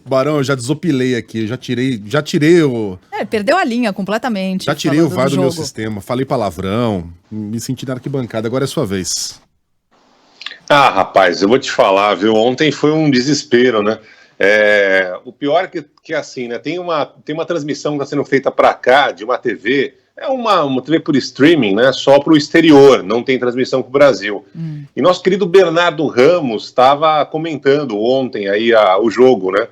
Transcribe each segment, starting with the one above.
Barão, eu já desopilei aqui, já tirei o... Perdeu a linha completamente. Já tirei o VAR do meu sistema, falei palavrão, me senti na arquibancada, agora é sua vez. Ah, rapaz, eu vou te falar, viu, ontem foi um desespero, né? O pior é que assim, né, tem uma transmissão que está sendo feita para cá, de uma TV, uma TV por streaming, né, só para o exterior, não tem transmissão para o Brasil. E nosso querido Bernardo Ramos estava comentando ontem aí o jogo, né,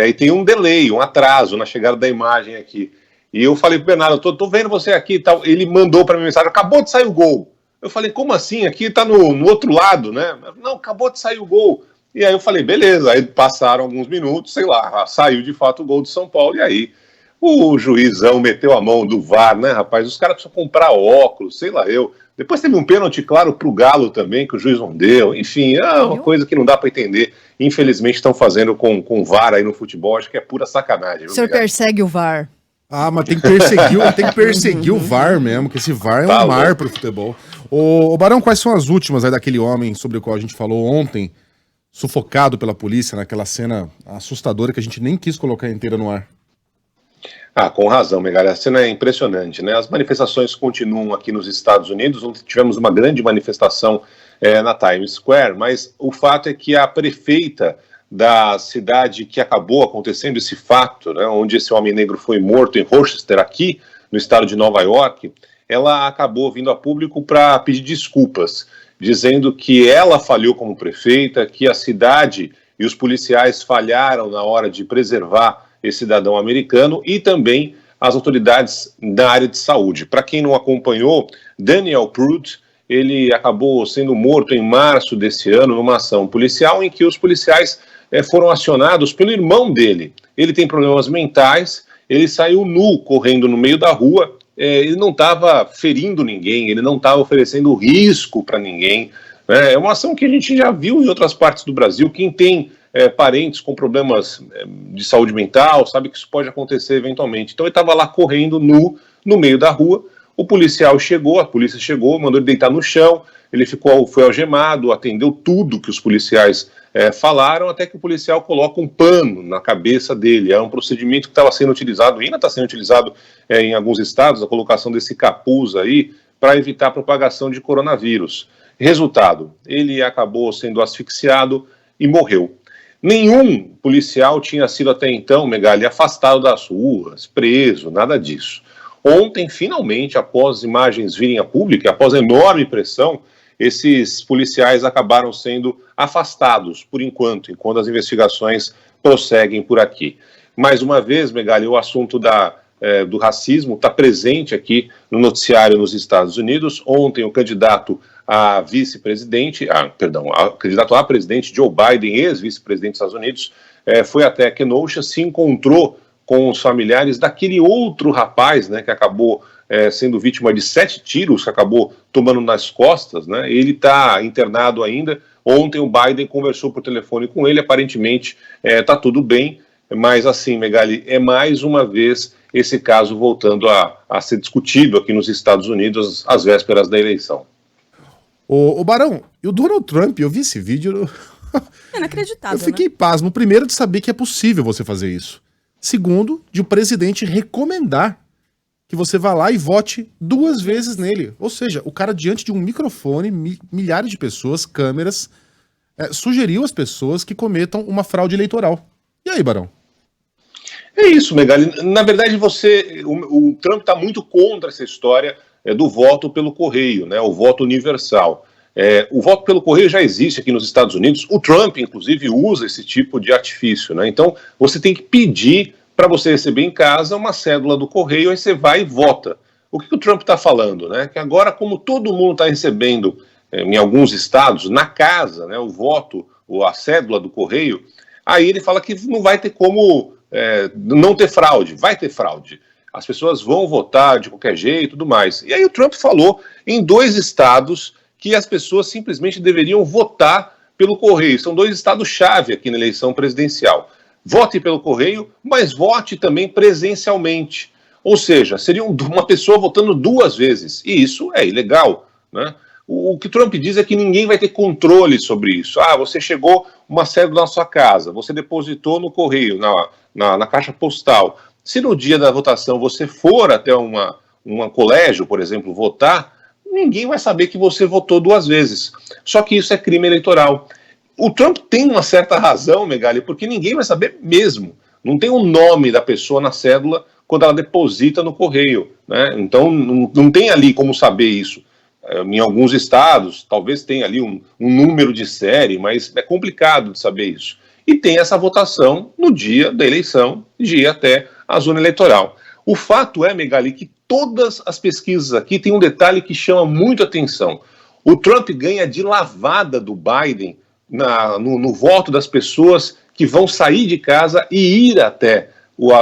e tem um delay, um atraso na chegada da imagem aqui. E eu falei pro Bernardo, tô vendo você aqui e tal, ele mandou para mim mensagem, acabou de sair o gol. Eu falei, como assim? Aqui tá no outro lado, né? Não, acabou de sair o gol. E aí eu falei, beleza. Aí passaram alguns minutos, sei lá, saiu de fato o gol do São Paulo. E aí o juizão meteu a mão do VAR, né, rapaz? Os caras precisam comprar óculos, sei lá eu. Depois teve um pênalti, claro, pro Galo também, que o juiz não deu. Enfim, é uma coisa que não dá para entender. Infelizmente estão fazendo com VAR aí no futebol. Acho que é pura sacanagem. O senhor persegue o VAR. Ah, mas tem que perseguir o VAR mesmo, que esse VAR é um mar pro futebol. Ô Barão, quais são as últimas aí daquele homem sobre o qual a gente falou ontem, sufocado pela polícia naquela cena assustadora que a gente nem quis colocar inteira no ar? Ah, com razão, Megali. A cena é impressionante, né? As manifestações continuam aqui nos Estados Unidos, onde tivemos uma grande manifestação na Times Square, mas o fato é que a prefeita da cidade que acabou acontecendo esse fato, né, onde esse homem negro foi morto em Rochester, aqui no estado de Nova York, ela acabou vindo a público para pedir desculpas, dizendo que ela falhou como prefeita, que a cidade e os policiais falharam na hora de preservar esse cidadão americano e também as autoridades da área de saúde. Para quem não acompanhou, Daniel Pruitt, ele acabou sendo morto em março desse ano numa ação policial em que os policiais foram acionados pelo irmão dele. Ele tem problemas mentais, ele saiu nu correndo no meio da rua, ele não estava ferindo ninguém, ele não estava oferecendo risco para ninguém. É uma ação que a gente já viu em outras partes do Brasil. Quem tem parentes com problemas de saúde mental sabe que isso pode acontecer eventualmente. Então ele estava lá correndo nu no meio da rua, o policial chegou, a polícia chegou, mandou ele deitar no chão, ele foi algemado, atendeu tudo que os policiais falaram, até que o policial coloca um pano na cabeça dele. É um procedimento que estava sendo utilizado, ainda está sendo utilizado em alguns estados, a colocação desse capuz aí, para evitar a propagação de coronavírus. Resultado, ele acabou sendo asfixiado e morreu. Nenhum policial tinha sido até então, Megali, afastado das ruas, preso, nada disso. Ontem, finalmente, após as imagens virem a público, após a enorme pressão, esses policiais acabaram sendo afastados, por enquanto as investigações prosseguem por aqui. Mais uma vez, Megali, o assunto do racismo está presente aqui no noticiário nos Estados Unidos. Ontem, o candidato a vice-presidente, candidato a presidente, Joe Biden, ex-vice-presidente dos Estados Unidos, foi até Kenosha, se encontrou com os familiares daquele outro rapaz, né, que acabou sendo vítima de 7 tiros, que acabou tomando nas costas, né? Ele está internado ainda. Ontem o Biden conversou por telefone com ele, aparentemente está tudo bem, mas assim, Megali, é mais uma vez esse caso voltando a ser discutido aqui nos Estados Unidos às vésperas da eleição. Ô Barão, e o Donald Trump, eu vi esse vídeo... Inacreditável, eu fiquei pasmo, primeiro de saber que é possível você fazer isso. Segundo, de o presidente recomendar que você vá lá e vote 2 vezes nele. Ou seja, o cara diante de um microfone, milhares de pessoas, câmeras, sugeriu às pessoas que cometam uma fraude eleitoral. E aí, Barão? É isso, Megali. Na verdade, o Trump está muito contra essa história do voto pelo correio, né? O voto universal. O voto pelo correio já existe aqui nos Estados Unidos. O Trump, inclusive, usa esse tipo de artifício, né? Então, você tem que pedir para você receber em casa uma cédula do correio, aí você vai e vota. O que o Trump está falando, né? Que agora, como todo mundo está recebendo, em alguns estados, na casa, né, o voto, ou a cédula do correio, aí ele fala que não vai ter como não ter fraude. Vai ter fraude. As pessoas vão votar de qualquer jeito e tudo mais. E aí o Trump falou em 2 estados que as pessoas simplesmente deveriam votar pelo correio. São 2 estados-chave aqui na eleição presidencial. Vote pelo correio, mas vote também presencialmente. Ou seja, seria uma pessoa votando 2 vezes. E isso é ilegal, né? O que Trump diz é que ninguém vai ter controle sobre isso. Ah, você chegou uma cédula na sua casa, você depositou no correio, na caixa postal. Se no dia da votação você for até um colégio, por exemplo, votar, ninguém vai saber que você votou 2 vezes. Só que isso é crime eleitoral. O Trump tem uma certa razão, Megali, porque ninguém vai saber mesmo. Não tem o nome da pessoa na cédula quando ela deposita no correio, né? Então não tem ali como saber isso. Em alguns estados, talvez tenha ali um número de série, mas é complicado de saber isso. E tem essa votação no dia da eleição, de ir até a zona eleitoral. O fato é, Megali, que todas as pesquisas aqui tem um detalhe que chama muito atenção. O Trump ganha de lavada do Biden no voto das pessoas que vão sair de casa e ir até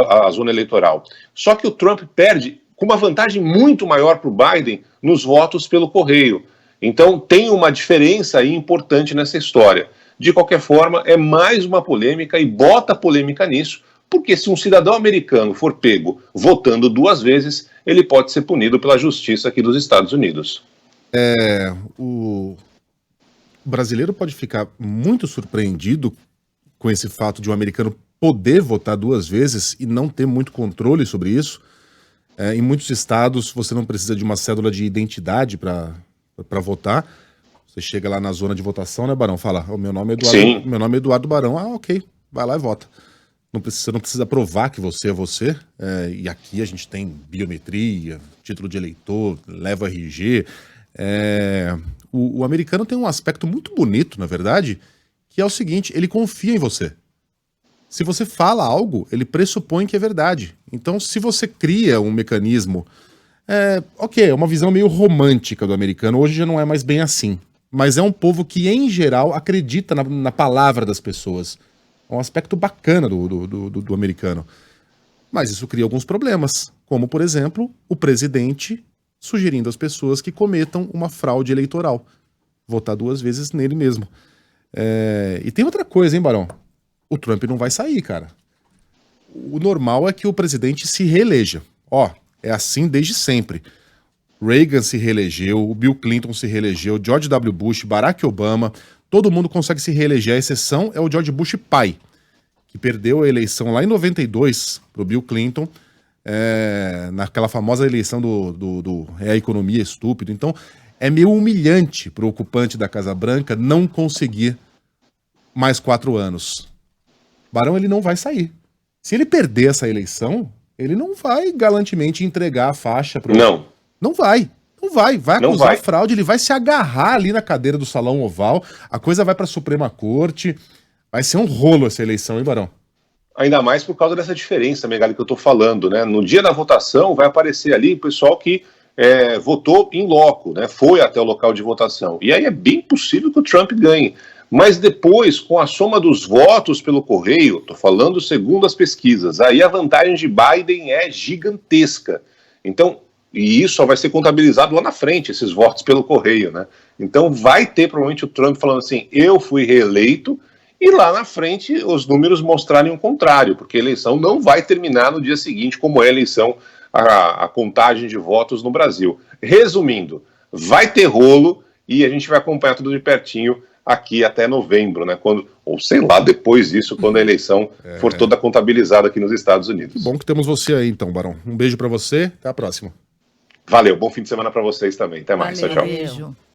a zona eleitoral. Só que o Trump perde com uma vantagem muito maior para o Biden nos votos pelo correio. Então tem uma diferença aí importante nessa história. De qualquer forma, é mais uma polêmica e bota polêmica nisso, porque se um cidadão americano for pego votando 2 vezes, ele pode ser punido pela justiça aqui dos Estados Unidos. O brasileiro pode ficar muito surpreendido com esse fato de um americano poder votar 2 vezes e não ter muito controle sobre isso. Em muitos estados você não precisa de uma cédula de identidade para votar. Você chega lá na zona de votação, né, Barão? Fala, meu nome é Eduardo Barão. Ah, ok, vai lá e vota. Você não precisa provar que você é você. E aqui a gente tem biometria, título de eleitor, leva RG. O americano tem um aspecto muito bonito, na verdade, que é o seguinte, ele confia em você. Se você fala algo, ele pressupõe que é verdade. Então, se você cria um mecanismo... é uma visão meio romântica do americano. Hoje já não é mais bem assim. Mas é um povo que, em geral, acredita na palavra das pessoas. É um aspecto bacana do americano. Mas isso cria alguns problemas. Como, por exemplo, o presidente sugerindo às pessoas que cometam uma fraude eleitoral. Votar 2 vezes nele mesmo. E tem outra coisa, hein, Barão? O Trump não vai sair, cara. O normal é que o presidente se reeleja. É assim desde sempre. Reagan se reelegeu, o Bill Clinton se reelegeu, George W. Bush, Barack Obama, todo mundo consegue se reeleger. A exceção é o George Bush pai, que perdeu a eleição lá em 92 pro Bill Clinton, naquela famosa eleição do a economia estúpido. Então, é meio humilhante pro ocupante da Casa Branca não conseguir mais 4 anos. Barão, ele não vai sair. Se ele perder essa eleição, ele não vai galantemente entregar a faixa pro... Não vai. Vai acusar fraude, ele vai se agarrar ali na cadeira do Salão Oval, a coisa vai pra Suprema Corte, vai ser um rolo essa eleição, hein, Barão? Ainda mais por causa dessa diferença, Megali, que eu tô falando, né? No dia da votação vai aparecer ali o pessoal que votou in loco, né? Foi até o local de votação. E aí é bem possível que o Trump ganhe. Mas depois, com a soma dos votos pelo correio, estou falando segundo as pesquisas, aí a vantagem de Biden é gigantesca. Então, e isso só vai ser contabilizado lá na frente, esses votos pelo correio, né? Então vai ter provavelmente o Trump falando assim, eu fui reeleito, e lá na frente os números mostrarem o contrário, porque a eleição não vai terminar no dia seguinte, como é a eleição, a contagem de votos no Brasil. Resumindo, vai ter rolo e a gente vai acompanhar tudo de pertinho aqui até novembro, né? Ou sei lá, depois disso, quando a eleição for toda contabilizada aqui nos Estados Unidos. Que bom que temos você aí, então, Barão. Um beijo pra você, até a próxima. Valeu, bom fim de semana pra vocês também. Até mais, tchau, tchau. Beijo.